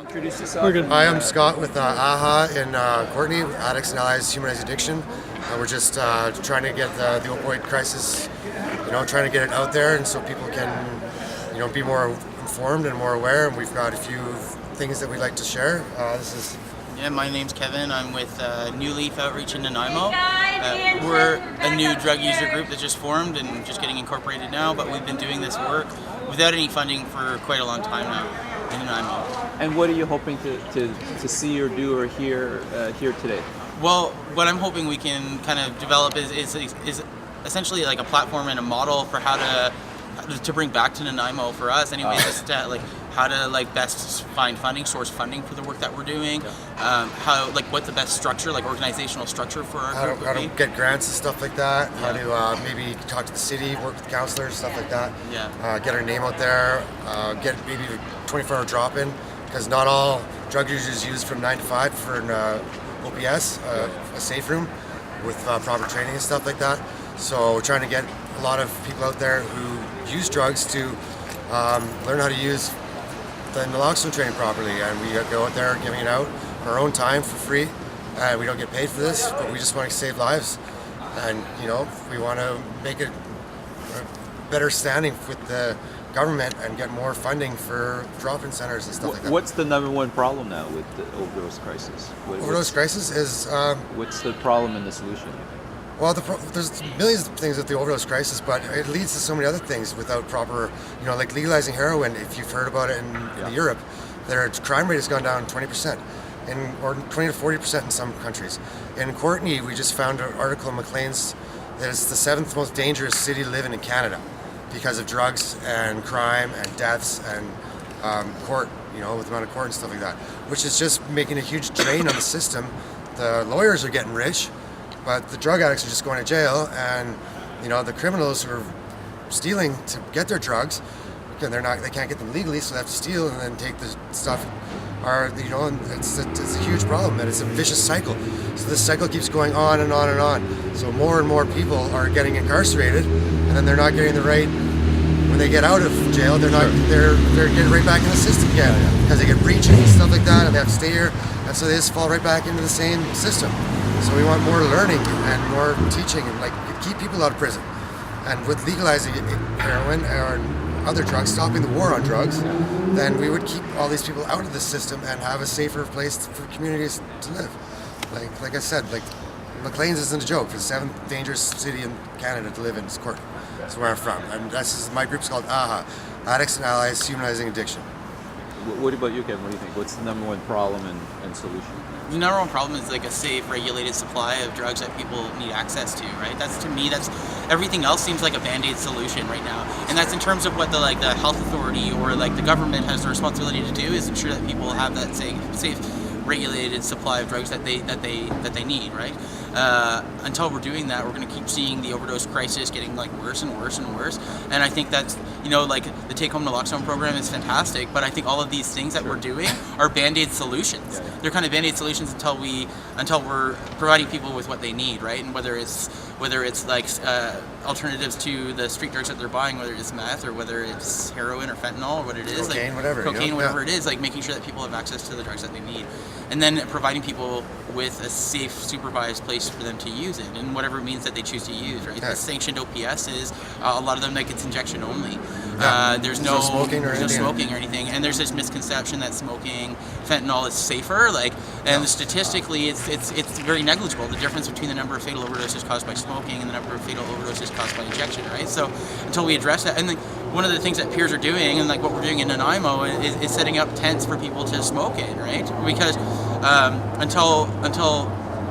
Introduce yourself. Hi, I'm Scott with AHA in Courtney, Addicts and Allies Humanized Addiction. We're just trying to get the opioid crisis, trying to get it out there, and so people can, be more informed and more aware. And we've got a few things that we'd like to share. Yeah, my name's Kevin. I'm with New Leaf Outreach in Nanaimo. We're a new drug user group that just formed and just getting incorporated now, but we've been doing this work without any funding for quite a long time now in Nanaimo. And what are you hoping to see or do or hear here today? Well, what I'm hoping we can kind of develop is essentially like a platform and a model for how to bring back to Nanaimo for us anyway, just how to best find funding, source funding for the work that we're doing, how what's the best structure, organizational structure for our group. How to get grants and stuff like that, how to maybe talk to the city, work with counselors, stuff like that. Yeah. Get our name out there, get maybe a 24-hour drop-in, because not all drug users use from 9 to 5 for an OPS, a safe room with proper training and stuff like that. So we're trying to get a lot of people out there who use drugs to learn how to use the naloxone training properly, and we go out there giving it out on our own time for free, and we don't get paid for this, but we just want to save lives, and we want to make it a better standing with the government and get more funding for drop-in centers and stuff like that. What's the number one problem now with the overdose crisis? Overdose crisis is... what's the problem and the solution? Well, there's millions of things with the overdose crisis, but it leads to so many other things without proper, like legalizing heroin. If you've heard about it in Europe, their crime rate has gone down 20%, or 20 to 40% in some countries. In Courtney, we just found an article in Maclean's that it's the 7th most dangerous city to live in Canada because of drugs and crime and deaths and court, with the amount of court and stuff like that, which is just making a huge drain on the system. The lawyers are getting rich, but the drug addicts are just going to jail, and the criminals who are stealing to get their drugs, they can't get them legally, so they have to steal and then take the stuff. And it's a huge problem, and it's a vicious cycle. So this cycle keeps going on and on and on. So more and more people are getting incarcerated, and then they're not getting the right. When they get out of jail, they're getting right back in the system again because they get breaching and stuff like that, and they have to stay here, and so they just fall right back into the same system. So we want more learning and more teaching and keep people out of prison. And with legalizing heroin or other drugs, stopping the war on drugs, then we would keep all these people out of the system and have a safer place for communities to live. Like I said, Maclean's isn't a joke. It's the 7th dangerous city in Canada to live in. It's Courtney. That's where I'm from. And my group's called AHA, Addicts and Allies Humanizing Addiction. What about you, Kevin? What do you think? What's the number one problem and solution? The number one problem is a safe, regulated supply of drugs that people need access to, right? That's everything else seems like a band-aid solution right now, and that's in terms of what the health authority or the government has the responsibility to do, is ensure that people have that safe, regulated supply of drugs that they need, right? Until we're doing that, we're going to keep seeing the overdose crisis getting worse and worse and worse. And I think that's the take-home naloxone program is fantastic, but I think all of these things that we're doing are band-aid solutions. They're kind of band-aid solutions until we're providing people with what they need, right? And whether it's alternatives to the street drugs that they're buying, whether it's meth or whether it's heroin or fentanyl or what it is, cocaine, whatever it is, making sure that people have access to the drugs that they need, and then providing people with a safe, supervised place for them to use it, and whatever means that they choose to use, right? The sanctioned OPS is a lot of them it's injection only. There's no smoking or anything, and there's this misconception that smoking fentanyl is safer, statistically it's very negligible, the difference between the number of fatal overdoses caused by smoking and the number of fatal overdoses caused by injection, right? So until we address that, and one of the things that peers are doing, and what we're doing in Nanaimo, is setting up tents for people to smoke in, right? Because until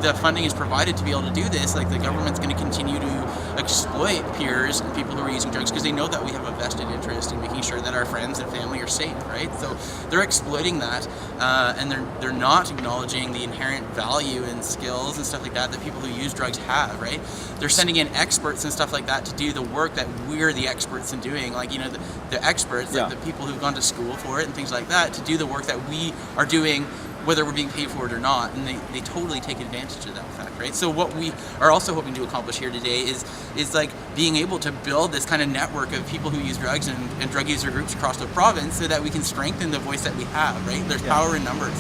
the funding is provided to be able to do this, the government's going to continue to exploit peers and people who are using drugs because they know that we have a vested interest in making sure that our friends and family are safe, right? So they're exploiting that, and they're not acknowledging the inherent value and skills and stuff like that people who use drugs have, right? They're sending in experts and stuff like that to do the work that we're the experts in doing, the experts, the people who've gone to school for it and things like that, to do the work that we are doing whether we're being paid for it or not, and they totally take advantage of that fact, right? So what we are also hoping to accomplish here today is like being able to build this kind of network of people who use drugs and drug user groups across the province, so that we can strengthen the voice that we have, right? There's power in numbers.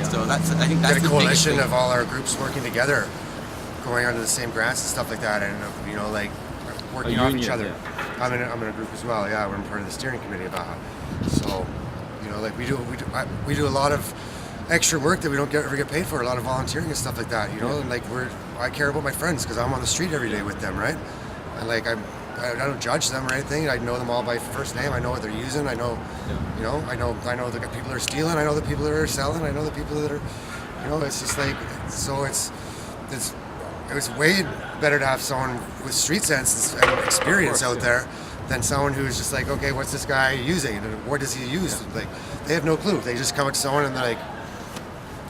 So I think that's get a the coalition biggest of all our groups working together, going under the same grants and stuff like that, and like working off each other. Yeah. I'm in a group as well. Yeah, we're part of the steering committee about it. So like we do a lot of extra work that we don't ever get paid for, a lot of volunteering and stuff like that, and like I care about my friends because I'm on the street every day with them, right? And like I don't judge them or anything. I know them all by first name. I know what they're using. I know, I know the people that are stealing. I know the people that are selling. I know the people that are, it's just like, so it was way better to have someone with street sense and experience out there than someone who's just like, okay, what's this guy using and what does he use? Like, they have no clue. They just come up to someone and they're like,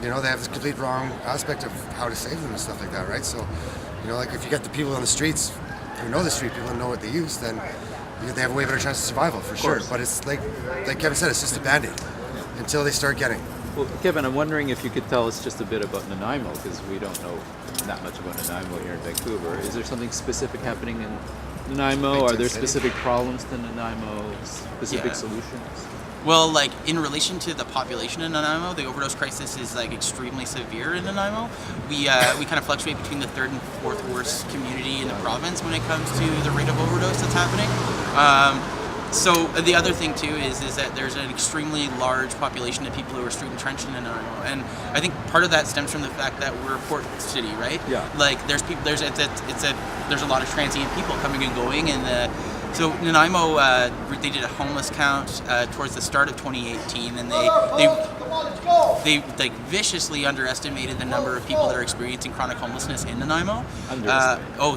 they have this complete wrong aspect of how to save them and stuff like that, right? So, like if you get the people on the streets who know the street, people who know what they use, then they have a way better chance of survival for sure. But it's like Kevin said, it's just a band-aid until they start getting. Well, Kevin, I'm wondering if you could tell us just a bit about Nanaimo, because we don't know that much about Nanaimo here in Vancouver. Is there something specific happening in Nanaimo? Are there specific problems to Nanaimo, specific solutions? Well, like in relation to the population in Nanaimo, the overdose crisis is like extremely severe in Nanaimo. We kind of fluctuate between the third and fourth worst community in the province when it comes to the rate of overdose that's happening. So the other thing too is that there's an extremely large population of people who are street entrenched in Nanaimo, and I think part of that stems from the fact that we're a port city, right? Yeah. Like there's people, there's a lot of transient people coming and going, and so Nanaimo, they did a homeless count towards the start of 2018, and they like viciously underestimated the number of people that are experiencing chronic homelessness in Nanaimo.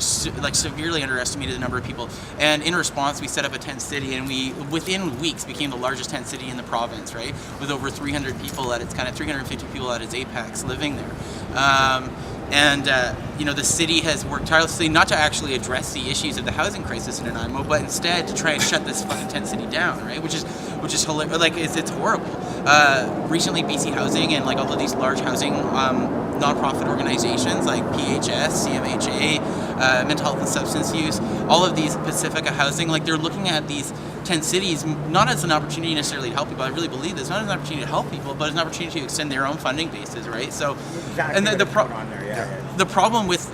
Severely underestimated the number of people. And in response, we set up a tent city, and we within weeks became the largest tent city in the province, right? With over 300 people at its 350 people at its apex living there. The city has worked tirelessly not to actually address the issues of the housing crisis in Nanaimo, but instead to try and shut this fucking tent city down, right? Which is hilarious. Like it's horrible. Recently, BC Housing and like all of these large housing nonprofit organizations like PHS, CMHA, mental health and substance use, all of these Pacifica Housing, like they're looking at these tent cities not as an opportunity necessarily to help people. I really believe this, not as an opportunity to help people, but as an opportunity to extend their own funding bases, right? So, exactly, and the problem with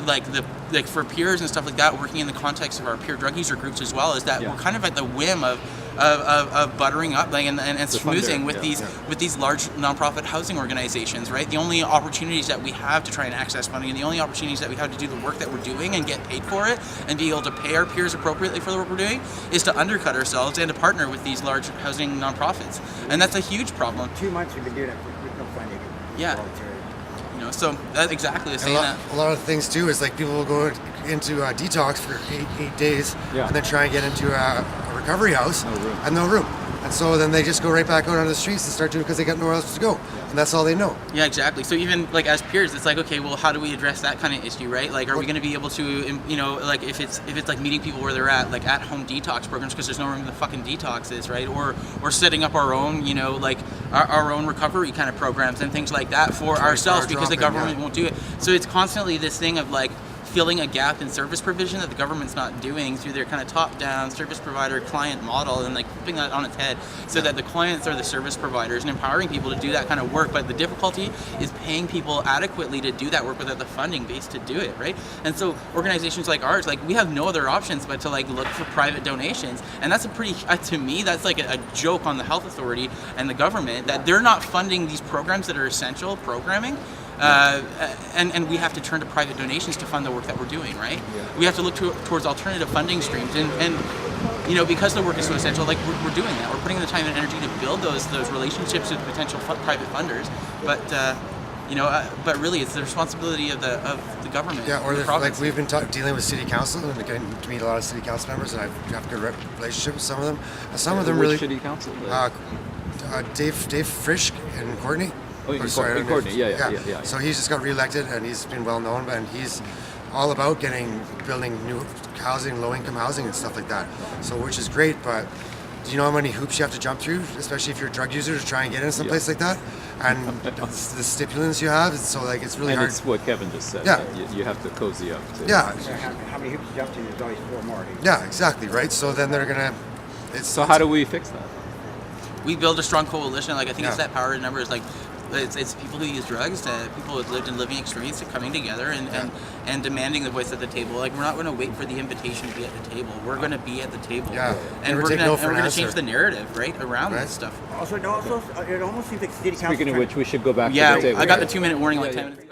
for peers and stuff like that, working in the context of our peer drug user groups as well, is that we're kind of at the whim of buttering up and schmoozing with these large nonprofit housing organizations, right? The only opportunities that we have to try and access funding, and the only opportunities that we have to do the work that we're doing and get paid for it and be able to pay our peers appropriately for the work we're doing, is to undercut ourselves and to partner with these large housing nonprofits, and that's a huge problem. 2 months we've been doing it with no funding. Yeah. So that's exactly the same. A lot of things too is like people will go into detox for eight days, and then try and get into a recovery house and no room. And so then they just go right back out on the streets and start doing it because they got nowhere else to go. And that's all they know. Yeah, exactly. So even like as peers, it's like, okay, well, how do we address that kind of issue, right? Like, are we going to be able to, like if it's like meeting people where they're at, like at home detox programs because there's no room to fucking detox is, right? Or setting up our own, like our own recovery kind of programs and things like that for ourselves because the government won't do it. So it's constantly this thing of like filling a gap in service provision that the government's not doing through their kind of top-down service provider client model, and like flipping that on its head so that the clients are the service providers and empowering people to do that kind of work. But the difficulty is paying people adequately to do that work without the funding base to do it, right? And so organizations like ours, like we have no other options but to like look for private donations, and that's a pretty, to me, that's like a joke on the health authority and the government that they're not funding these programs that are essential programming. And we have to turn to private donations to fund the work that we're doing, right? Yeah. We have to look towards alternative funding streams, and because the work is so essential, like we're doing that. We're putting the time and energy to build those relationships with potential private funders, but really it's the responsibility of the government. Yeah, or like we've been dealing with city council and getting to meet a lot of city council members, and I have a good relationship with some of them. And some of them really. City council? Dave Frisch and Courtney. Oh, Courtney, yeah. So he's just got reelected, and he's been well known, and he's all about building new housing, low-income housing, and stuff like that. So which is great, but do you know how many hoops you have to jump through, especially if you're a drug user, to try and get into some place like that? And the stipulants you have, so like it's really And hard. it's what Kevin just said. Yeah. You have to cozy up. To, Yeah, How many hoops you jump to? There's always 4 more. yeah, exactly, right? So then they're gonna. So how do we fix that? We build a strong coalition. Like I think it's Yeah. that power in numbers. Like it's people who use drugs, people with lived and living experience, coming together and demanding the voice at the table. Like we're not going to wait for the invitation to be at the table. We're going to be at the table. Yeah. And Never we're take going no to for an change answer. the narrative right around Right. this stuff. Also, it almost seems like city council. Speaking of which, we should go back to Yeah, the table. I got the 2-minute warning like 10 minutes ago.